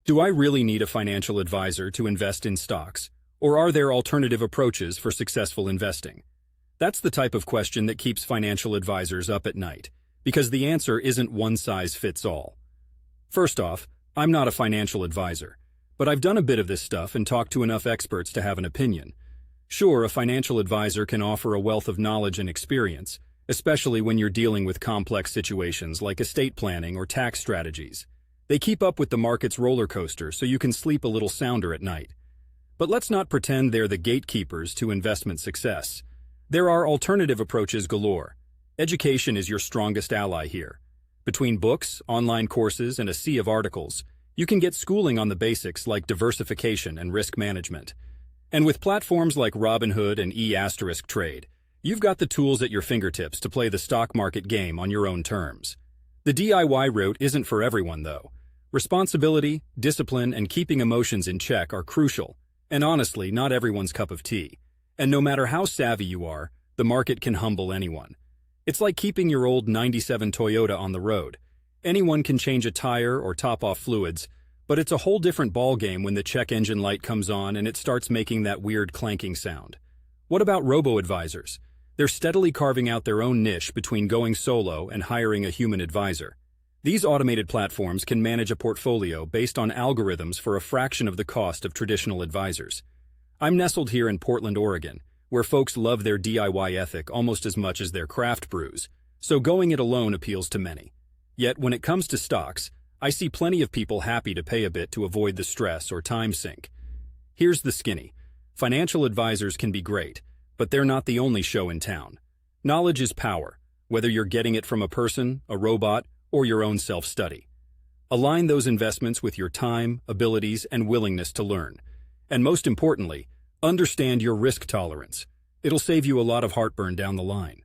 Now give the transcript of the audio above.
Do I really need a financial advisor to invest in stocks, or are there alternative approaches for successful investing? That's the type of question that keeps financial advisors up at night, because the answer isn't one size fits all. First off, I'm not a financial advisor, but I've done a bit of this stuff and talked to enough experts to have an opinion. Sure, a financial advisor can offer a wealth of knowledge and experience, especially when you're dealing with complex situations like estate planning or tax strategies. They keep up with the market's roller coaster so you can sleep a little sounder at night. But let's not pretend they're the gatekeepers to investment success. There are alternative approaches galore. Education is your strongest ally here. Between books, online courses, and a sea of articles, you can get schooling on the basics like diversification and risk management. And with platforms like Robinhood and E*Trade, you've got the tools at your fingertips to play the stock market game on your own terms. The DIY route isn't for everyone, though. Responsibility, discipline, and keeping emotions in check are crucial, and honestly, not everyone's cup of tea. And no matter how savvy you are, the market can humble anyone. It's like keeping your old '97 Toyota on the road. Anyone can change a tire or top off fluids, but it's a whole different ballgame when the check engine light comes on and it starts making that weird clanking sound. What about robo-advisors? They're steadily carving out their own niche between going solo and hiring a human advisor. These automated platforms can manage a portfolio based on algorithms for a fraction of the cost of traditional advisors. I'm nestled here in Portland, Oregon, where folks love their DIY ethic almost as much as their craft brews, so going it alone appeals to many. Yet when it comes to stocks, I see plenty of people happy to pay a bit to avoid the stress or time sink. Here's the skinny. Financial advisors can be great, but they're not the only show in town. Knowledge is power, whether you're getting it from a person, a robot, or your own self-study. Align those investments with your time, abilities, and willingness to learn. And most importantly, understand your risk tolerance. It'll save you a lot of heartburn down the line.